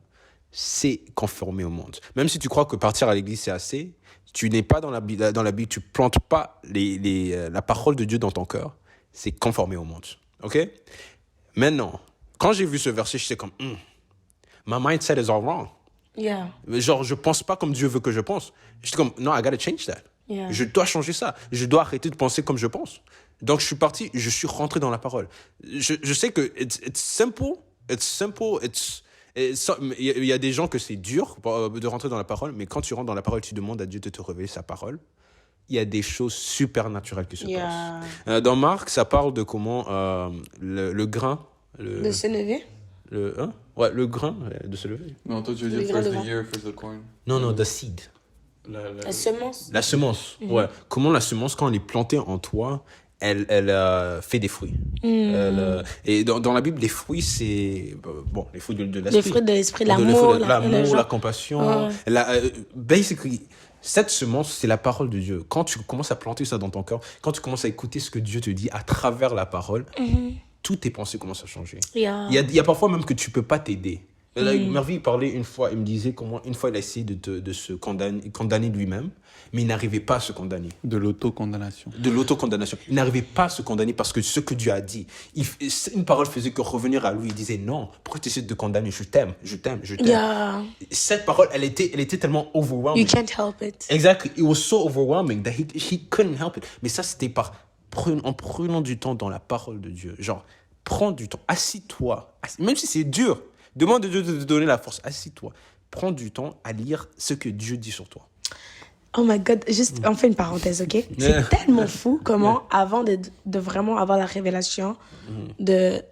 c'est conformé au monde. Même si tu crois que partir à l'église c'est assez, tu n'es pas dans la Bible, tu plantes pas la parole de Dieu dans ton cœur, c'est conformé au monde. Ok? Maintenant, quand j'ai vu ce verset, j'étais comme, my mindset is all wrong. Yeah. Genre, je pense pas comme Dieu veut que je pense. J'étais comme, no, I gotta change that. Yeah. Je dois changer ça. Je dois arrêter de penser comme je pense. Donc, je suis parti, je suis rentré dans la parole. Je sais que it's simple. Il y a des gens que c'est dur de rentrer dans la parole, mais quand tu rentres dans la parole, tu demandes à Dieu de te révéler sa parole. Il y a des choses supernaturelles qui se passent. Dans Marc, ça parle de comment le grain... De se lever? le grain de se lever. Non, toi, tu veux dire first the year, first the corn. Non, the seed. La semence? La semence, ouais. Comment la semence, quand elle est plantée en toi, elle fait des fruits. Et dans la Bible, les fruits, c'est... Bon, les fruits de l'esprit. Les fruits de l'esprit, l'amour, la compassion. Basically, cette semence, c'est la parole de Dieu. Quand tu commences à planter ça dans ton cœur, quand tu commences à écouter ce que Dieu te dit à travers la parole, toutes tes pensées commencent à changer. Yeah. Il y a parfois même que tu peux pas t'aider. Mervy parlait une fois, il me disait comment une fois il a essayé de se condamner lui-même, mais il n'arrivait pas à se condamner. De l'autocondamnation. De l'autocondamnation. Il n'arrivait pas à se condamner parce que ce que Dieu a dit, une parole faisait que revenir à lui. Il disait non, pourquoi tu essaies de te condamner? Je t'aime. Yeah. Cette parole, elle était tellement overwhelming. You can't help it. Exactly. It was so overwhelming that he couldn't help it. Mais ça, c'était en prenant du temps dans la parole de Dieu. Genre, prends du temps, assis-toi. Même si c'est dur, demande à Dieu de te donner la force. Assis-toi. Prends du temps à lire ce que Dieu dit sur toi. Oh my God, juste, on fait une parenthèse, ok? C'est tellement fou comment, avant de vraiment avoir la révélation de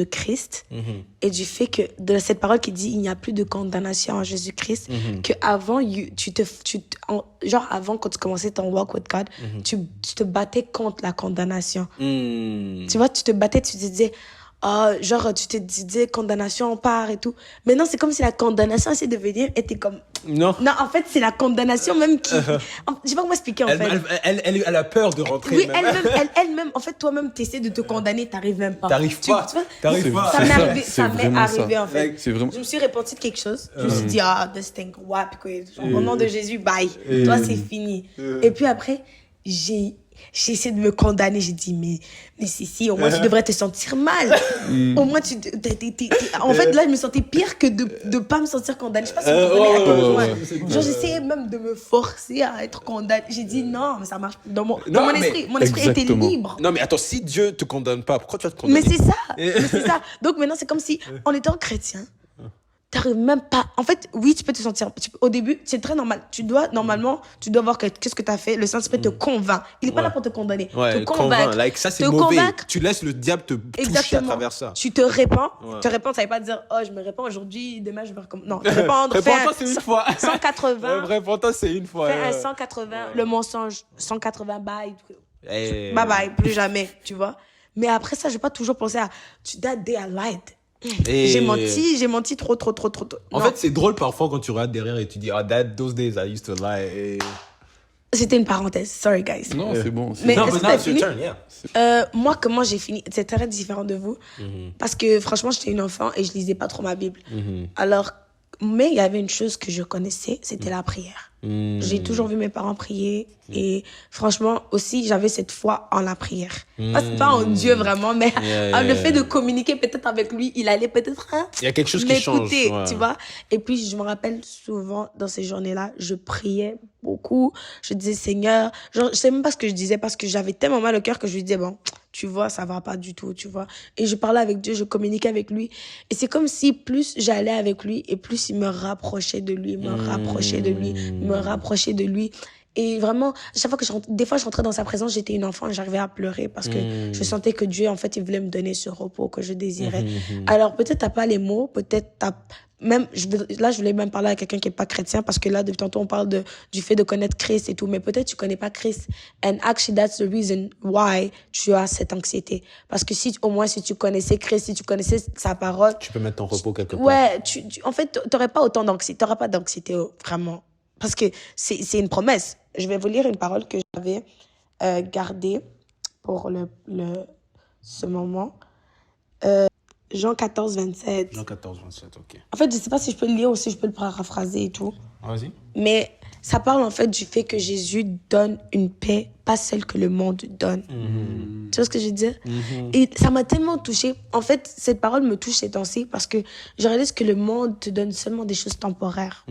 Christ et du fait que, de cette parole qui dit il n'y a plus de condamnation en Jésus-Christ, qu'avant, genre avant, quand tu commençais ton walk with God, tu te battais contre la condamnation. Tu vois, tu te battais, tu te disais, genre, tu te disais condamnation en part et tout. Maintenant, c'est comme si la condamnation essayait de venir et t'es comme... Non, en fait, c'est la condamnation même qui... Je sais pas comment expliquer, en fait. Elle a peur de rentrer. Oui, elle-même, en fait, toi-même, t'essaies de te condamner, t'arrives même pas. T'arrives pas. Ça m'est arrivé, en fait. C'est vraiment... Je me suis repenti de quelque chose. Je me suis dit, this thing, wap, quoi. Au nom de Jésus, bye. Toi, c'est fini. Et puis après, j'ai essayé de me condamner. J'ai dit, mais si, au moins tu devrais te sentir mal. Au moins, en fait, là, je me sentais pire que de pas me sentir condamnée. Je sais pas si vous comprenez à quel point. Genre, j'essayais même de me forcer à être condamnée. J'ai dit, non, mais ça marche. Dans mon esprit, mon esprit était libre. Non, mais attends, si Dieu te condamne pas, pourquoi tu vas te condamner? Mais c'est ça. Donc maintenant, c'est comme si, en étant chrétien, t'arrives même pas... En fait, oui, tu peux te sentir... Au début, c'est très normal. Normalement, tu dois voir qu'est-ce que t'as fait. Le Saint-Esprit te convainc. Il est pas là pour te condamner. Te convaincre. Like, ça, c'est mauvais. Tu laisses le diable te toucher à travers ça. Tu te répands. Te répandre, ça veut pas dire, je me répands aujourd'hui, demain, je vais recommencer. Non, te répandre. Répands-toi, c'est une fois. 180. Répands-toi, c'est une fois. Fais un 180. Le mensonge, 180, bye. Hey. Bye, plus jamais, tu vois. Mais après ça, je vais pas toujours penser à, that day I lied. J'ai menti trop. En fait, c'est drôle parfois quand tu regardes derrière et tu dis, those days I used to lie. C'était une parenthèse. Sorry, guys. Non, c'est bon. Mais non, est-ce mais que now t'as it's your fini? turn, yeah. Moi, comment j'ai fini? C'est très différent de vous. Parce que franchement, j'étais une enfant et je lisais pas trop ma Bible. Alors, mais il y avait une chose que je connaissais, c'était la prière. J'ai toujours vu mes parents prier et franchement aussi j'avais cette foi en la prière. Pas en Dieu vraiment, mais le fait de communiquer peut-être avec lui, il allait peut-être il y a quelque chose qui change, tu vois. Et puis je me rappelle souvent dans ces journées-là, je priais beaucoup. Je disais Seigneur, genre je sais même pas ce que je disais parce que j'avais tellement mal au cœur que je lui disais bon, tu vois, ça va pas du tout, tu vois. Et je parlais avec Dieu, je communiquais avec lui. Et c'est comme si plus j'allais avec lui et plus il me rapprochait de lui, me rapprochait de lui, me rapprochait de lui. Et vraiment, à chaque fois que des fois je rentrais dans sa présence, j'étais une enfant et j'arrivais à pleurer parce que je sentais que Dieu, en fait, il voulait me donner ce repos que je désirais. Alors, peut-être t'as pas les mots, peut-être même, là, je voulais même parler à quelqu'un qui est pas chrétien parce que là, depuis tantôt, on parle du fait de connaître Christ et tout, mais peut-être tu connais pas Christ. And actually, that's the reason why tu as cette anxiété. Parce que au moins, si tu connaissais Christ, si tu connaissais sa parole. Tu peux mettre ton repos quelque part. Ouais, en fait, t'aurais pas autant d'anxiété, t'auras pas d'anxiété, vraiment. Parce que c'est une promesse. Je vais vous lire une parole que j'avais gardée pour ce moment. Jean 14, 27. Jean 14, 27, ok. En fait, je sais pas si je peux le lire ou si je peux le paraphraser et tout. Vas-y. Mais ça parle en fait du fait que Jésus donne une paix, pas celle que le monde donne. Tu vois ce que je veux dire? Et ça m'a tellement touchée. En fait, cette parole me touche ces temps-ci parce que je réalise que le monde te donne seulement des choses temporaires.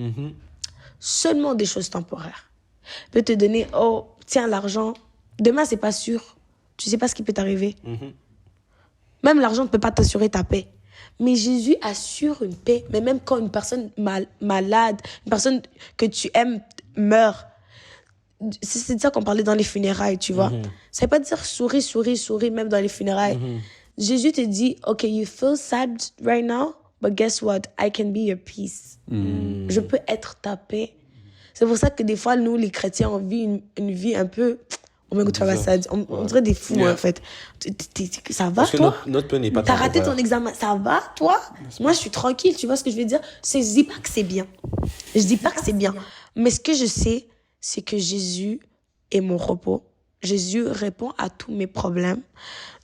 Seulement des choses temporaires. Il peut te donner, oh, tiens, l'argent. Demain, c'est pas sûr. Tu sais pas ce qui peut t'arriver. Même l'argent ne peut pas t'assurer ta paix. Mais Jésus assure une paix. Mais même quand une personne malade, une personne que tu aimes meurt, c'est de ça qu'on parlait dans les funérailles, tu vois. Ça veut pas dire souris, souris, souris, même dans les funérailles. Jésus te dit, OK, you feel sad right now, but guess what? I can be your peace. Je peux être ta paix. C'est pour ça que des fois, nous, les chrétiens, on vit une vie un peu... On dirait des fous, en fait. Ça va, parce que toi? notre paix n'est pas T'as raté temporaire. ton examen. Ça va, toi? Moi, je suis tranquille. Tu vois ce que je veux dire? Je dis pas que c'est bien. Je dis pas que c'est bien. Mais ce que je sais, c'est que Jésus est mon repos. Jésus répond à tous mes problèmes.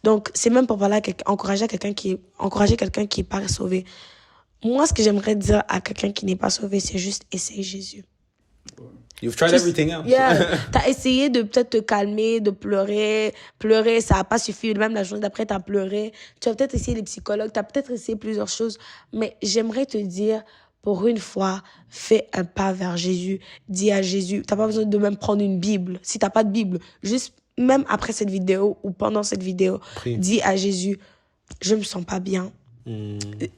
Donc, c'est même pour parler encourager quelqu'un qui est pas sauvé. Moi, ce que j'aimerais dire à quelqu'un qui n'est pas sauvé, c'est juste essaye Jésus. You've tried everything else. Yeah. T'as essayé de peut-être te calmer, de pleurer. Pleurer, ça n'a pas suffi. Même la journée d'après, t'as pleuré. Tu as peut-être essayé les psychologues, t'as peut-être essayé plusieurs choses. Mais j'aimerais te dire, pour une fois, fais un pas vers Jésus. Dis à Jésus, t'as pas besoin de même prendre une Bible. Si t'as pas de Bible, juste même après cette vidéo ou pendant cette vidéo, dis à Jésus, je me sens pas bien.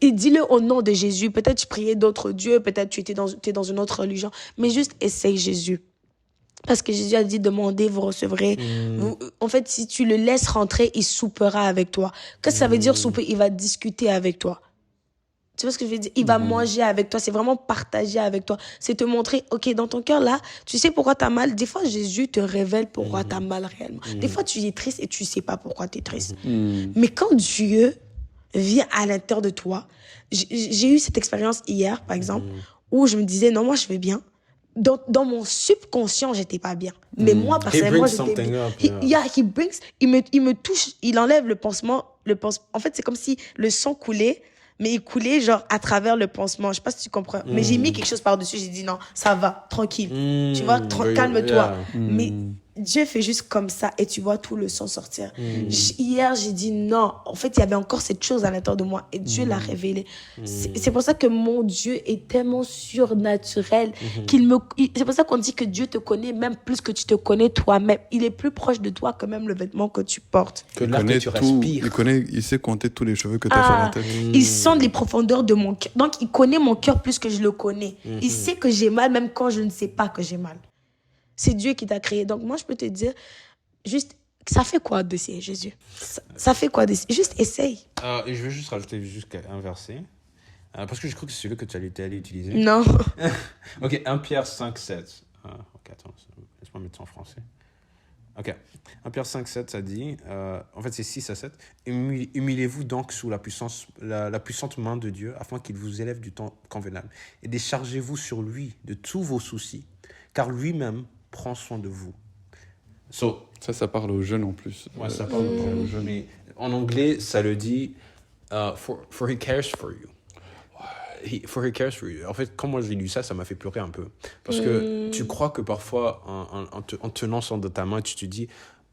Et dis-le au nom de Jésus. Peut-être tu priais d'autres dieux, peut-être tu étais dans une autre religion, mais juste essaye Jésus. Parce que Jésus a dit, demandez, vous recevrez. En fait, si tu le laisses rentrer, il soupera avec toi. Qu'est-ce que ça veut dire souper? Il va discuter avec toi. Tu vois ce que je veux dire? Il va manger avec toi. C'est vraiment partager avec toi. C'est te montrer, OK, dans ton cœur, là, tu sais pourquoi t'as mal. Des fois, Jésus te révèle pourquoi t'as mal réellement. Des fois, tu es triste et tu sais pas pourquoi t'es triste. Mais quand Dieu vient à l'intérieur de toi, j'ai eu cette expérience hier, par exemple, où je me disais, non, moi, je vais bien. Dans mon subconscient, j'étais pas bien. Mais moi, personnellement, j'étais bien. Il me touche, il enlève le pansement. En fait, c'est comme si le sang coulait, mais il coulait genre à travers le pansement. Je sais pas si tu comprends. Mais j'ai mis quelque chose par-dessus. J'ai dit non, ça va, tranquille. Tu vois, calme-toi. Mais Dieu fait juste comme ça et tu vois tout le sang sortir. Hier, j'ai dit non. En fait, il y avait encore cette chose à l'intérieur de moi et Dieu l'a révélé. C'est pour ça que mon Dieu est tellement surnaturel c'est pour ça qu'on dit que Dieu te connaît même plus que tu te connais toi-même. Il est plus proche de toi que même le vêtement que tu portes. Que l'air que tu respires. Il sait compter tous les cheveux que tu as sur la tête. Il sent les profondeurs de mon cœur. Donc, il connaît mon cœur plus que je le connais. Il sait que j'ai mal même quand je ne sais pas que j'ai mal. C'est Dieu qui t'a créé. Donc, moi, je peux te dire, juste, ça fait quoi d'essayer, Jésus? Ça fait quoi d'essayer? Juste essaye. Et je vais juste rajouter un verset. Parce que je crois que c'est celui que tu allais utiliser. Non. Ok, 1 Pierre 5, 7. Ok, attends, laisse-moi mettre ça en français. Ok, 1 Pierre 5, 7, ça dit, en fait c'est 6 à 7, humiliez-vous donc sous la puissante main de Dieu, afin qu'il vous élève du temps convenable. Et déchargez-vous sur lui de tous vos soucis, car lui-même prend soin de vous. Ça parle aux jeunes en plus. Ouais, ça parle aux jeunes. Mais en anglais, ça le dit, for he cares for you. For he cares for you. En fait, quand moi j'ai lu ça, ça m'a fait pleurer un peu. Parce que tu crois que parfois, en tenant ça dans ta main, tu te dis,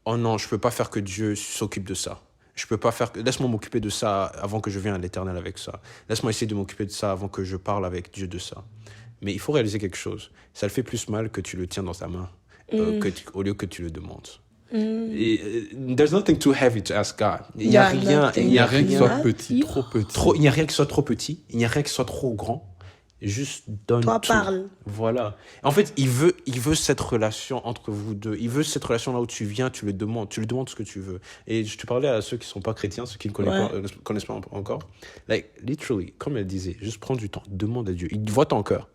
oh non, je peux pas faire que Dieu s'occupe de ça. Je peux pas faire que... Laisse-moi m'occuper de ça avant que je vienne à l'Éternel avec ça. Laisse-moi essayer de m'occuper de ça avant que je parle avec Dieu de ça. Mais il faut réaliser quelque chose. Ça le fait plus mal que tu le tiens dans ta main au lieu que tu le demandes. Et, there's nothing too heavy to ask God. Il n'y Yeah, a rien, nothing. il n'y a Rien qui rien soit petit, trop petit. il n'y a rien qui soit trop petit, il n'y a rien qui soit trop grand. Juste donne Toi, tout. parle. Voilà. En fait, il veut cette relation entre vous deux. Il veut cette relation là où tu viens, tu lui demandes ce que tu veux. Et je te parlais à ceux qui sont pas chrétiens, ceux qui ne connaissent pas encore. Like, literally, comme elle disait, juste prends du temps, demande à Dieu. Il voit ton cœur.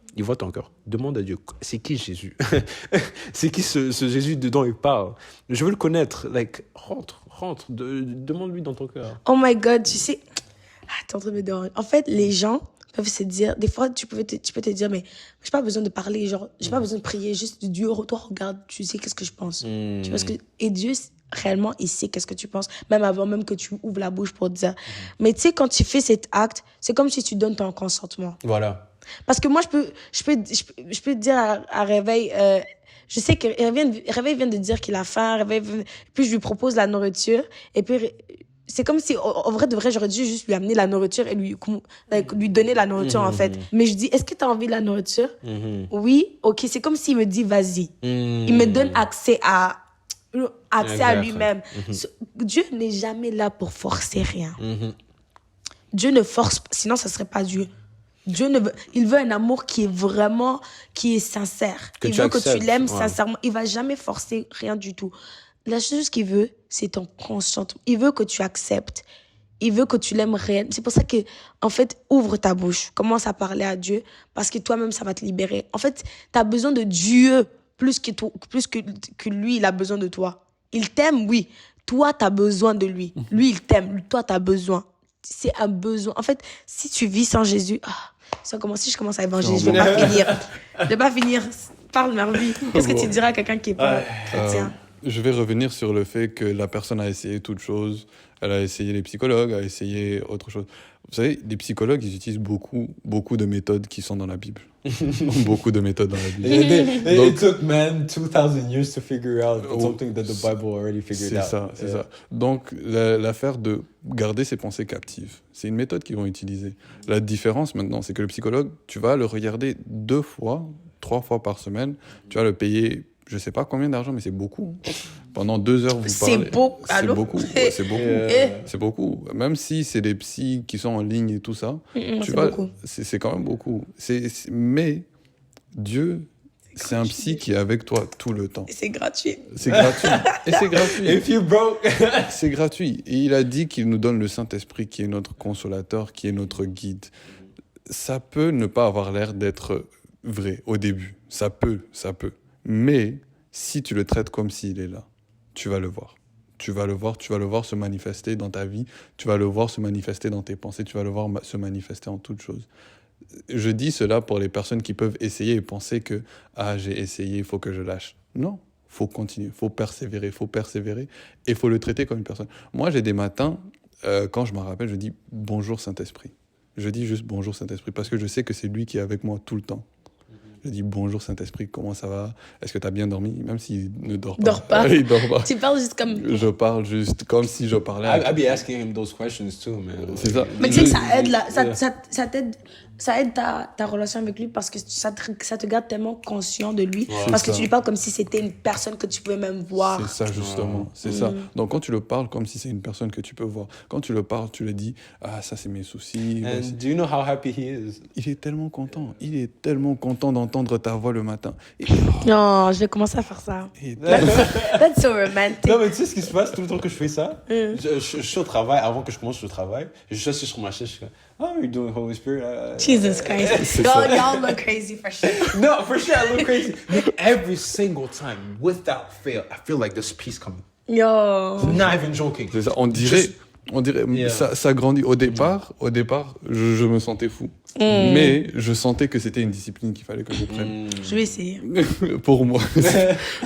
Demande à Dieu, c'est qui Jésus? C'est qui ce Jésus dedans il parle? Je veux le connaître. Like, rentre. Demande-lui dans ton cœur. Oh my God, tu sais... Ah, t'es en train de me déranger. En fait, les gens peuvent se dire... Des fois, tu peux te dire, mais j'ai pas besoin de parler, genre, j'ai pas besoin de prier, juste Dieu, toi, regarde, tu sais qu'est-ce que je pense. Tu vois ce que... Et Dieu, réellement, il sait qu'est-ce que tu penses, même avant même que tu ouvres la bouche pour dire. Mais tu sais, quand tu fais cet acte, c'est comme si tu donnes ton consentement. Voilà. Parce que moi, je peux te dire à Réveil, je sais que Réveil vient de dire qu'il a faim, puis je lui propose la nourriture, et puis c'est comme si, en vrai de vrai, j'aurais dû juste lui amener la nourriture et lui donner la nourriture, en fait. Mais je dis, est-ce que tu as envie de la nourriture? Oui, ok, c'est comme s'il me dit, vas-y. Il me donne accès à lui-même. Dieu n'est jamais là pour forcer rien. Dieu ne force pas, sinon ça serait pas Dieu. Il veut un amour qui est sincère. Il veut que tu l'aimes sincèrement. Il va jamais forcer rien du tout. La chose qu'il veut, c'est ton consentement. Il veut que tu acceptes. Il veut que tu l'aimes réellement. C'est pour ça que, en fait, ouvre ta bouche. Commence à parler à Dieu parce que toi-même, ça va te libérer. En fait, tu as besoin de Dieu plus que lui, il a besoin de toi. Il t'aime, oui. Toi, tu as besoin de lui. Lui, il t'aime. Toi, tu as besoin. C'est un besoin. En fait, si tu vis sans Jésus, si je commence à évangéliser, je vais pas finir. Parle, Mervi. Qu'est-ce que tu dirais à quelqu'un qui est pas chrétien? Je vais revenir sur le fait que la personne a essayé toute chose. Elle a essayé les psychologues, a essayé autre chose. Vous savez, les psychologues, ils utilisent beaucoup de méthodes qui sont dans la Bible. Beaucoup de méthodes dans la Bible. It took man 2000 years to figure out something that the Bible already figured out. C'est ça. Donc, l'affaire de garder ses pensées captives, c'est une méthode qu'ils vont utiliser. La différence maintenant, c'est que le psychologue, tu vas le regarder 2 fois, 3 fois par semaine. Tu vas le payer, je sais pas combien d'argent, mais c'est beaucoup. Pendant 2 heures, vous parlez. C'est beaucoup. C'est beaucoup. Ouais, c'est beaucoup. C'est beaucoup. Même si c'est des psys qui sont en ligne et tout ça, c'est quand même beaucoup. Mais Dieu, c'est un psy qui est avec toi tout le temps. Et c'est gratuit. C'est gratuit. Et c'est gratuit. If you broke. C'est gratuit. Et il a dit qu'il nous donne le Saint-Esprit qui est notre consolateur, qui est notre guide. Ça peut ne pas avoir l'air d'être vrai au début. Ça peut. Mais si tu le traites comme s'il est là, tu vas le voir. Tu vas le voir se manifester dans ta vie, tu vas le voir se manifester dans tes pensées, tu vas le voir se manifester en toutes choses. Je dis cela pour les personnes qui peuvent essayer et penser que « Ah, j'ai essayé, il faut que je lâche ». Non, il faut continuer, il faut persévérer et il faut le traiter comme une personne. Moi, j'ai des matins, quand je me rappelle, je dis « Bonjour Saint-Esprit ». Je dis juste « Bonjour Saint-Esprit » parce que je sais que c'est lui qui est avec moi tout le temps. Je dis bonjour Saint-Esprit, comment ça va? Est-ce que tu as bien dormi? Même s'il ne dort pas. Il dort pas. Tu parles juste comme... Je parle juste comme si je parlais. I'd be asking him those questions too, man. C'est ça. Mais tu sais que ça aide ta relation avec lui parce que ça te garde tellement conscient de lui. Parce que tu lui parles comme si c'était une personne que tu pouvais même voir. C'est ça, justement. C'est ça. Donc, quand tu le parles comme si c'est une personne que tu peux voir, quand tu le parles, tu le dis, ah, ça, c'est mes soucis. And do you know how happy he is? Il est tellement content. Il est tellement content d'entendre ta voix le matin. Non, je vais commencer à faire ça. That's so romantic. Non, mais tu sais ce qui se passe tout le temps que je fais ça? Je suis au travail, avant que je commence le travail, je suis assis sur ma chaise, je suis comme, oh, you're doing Holy Spirit. Jesus Christ. Y'all look crazy for sure. No, for sure, I look crazy. Every single time, without fail, I feel like this peace coming. Yo. I'm not even joking. C'est ça. On dirait ça grandit. Au départ, je me sentais fou. Mais je sentais que c'était une discipline qu'il fallait que je prenne. Je vais essayer. Pour moi.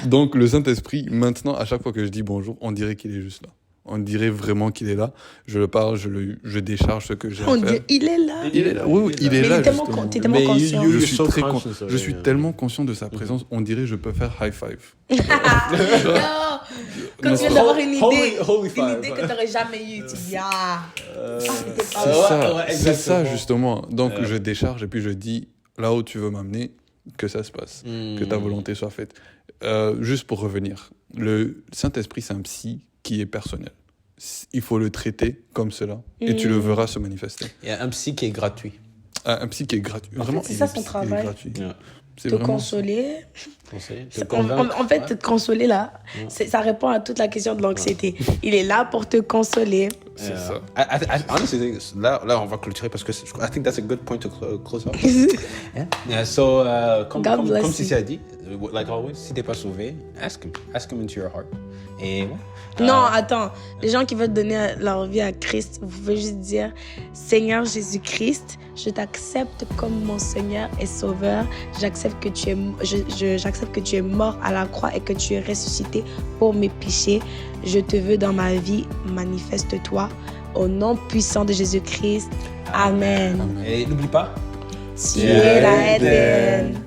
Donc, le Saint-Esprit, maintenant, à chaque fois que je dis bonjour, on dirait qu'il est juste là. On dirait vraiment qu'il est là. Je le parle, je décharge ce que j'ai à faire. Il est là. Il est là. Oui, il est là. Mais t'es tellement conscient. Je suis tellement conscient de sa présence. On dirait que je peux faire high five. Quand tu viens d'avoir une idée, holy five. une idée que t'aurais jamais eue, tu dis C'est ça, justement. Donc, je décharge et puis je dis là où tu veux m'amener, que ça se passe, que ta volonté soit faite. Juste pour revenir, le Saint-Esprit, c'est un psy qui est personnel. Il faut le traiter comme cela et tu le verras se manifester. Il y a un psy qui est gratuit. Un psy qui est gratuit. Vraiment, c'est ça son travail. Il est gratuit. Yeah. C'est Te vraiment... consoler. Conseil, te En convaincre. fait, te consoler, là, ça répond à toute la question de l'anxiété. Il est là pour te consoler. C'est ça. I honestly think, là, on va clôturer parce que I think that's a good point to close up. Yeah, so, comme bless Cici you. a dit, like always, si t'es pas sauvé, ask him into your heart. Et ouais. Non, attends. Les gens qui veulent donner leur vie à Christ, vous pouvez juste dire Seigneur Jésus-Christ, je t'accepte comme mon Seigneur et Sauveur. J'accepte que j'accepte que tu es mort à la croix et que tu es ressuscité pour mes péchés. Je te veux dans ma vie. Manifeste-toi. Au nom puissant de Jésus-Christ. Amen. Et n'oublie pas. Tu es la Eden.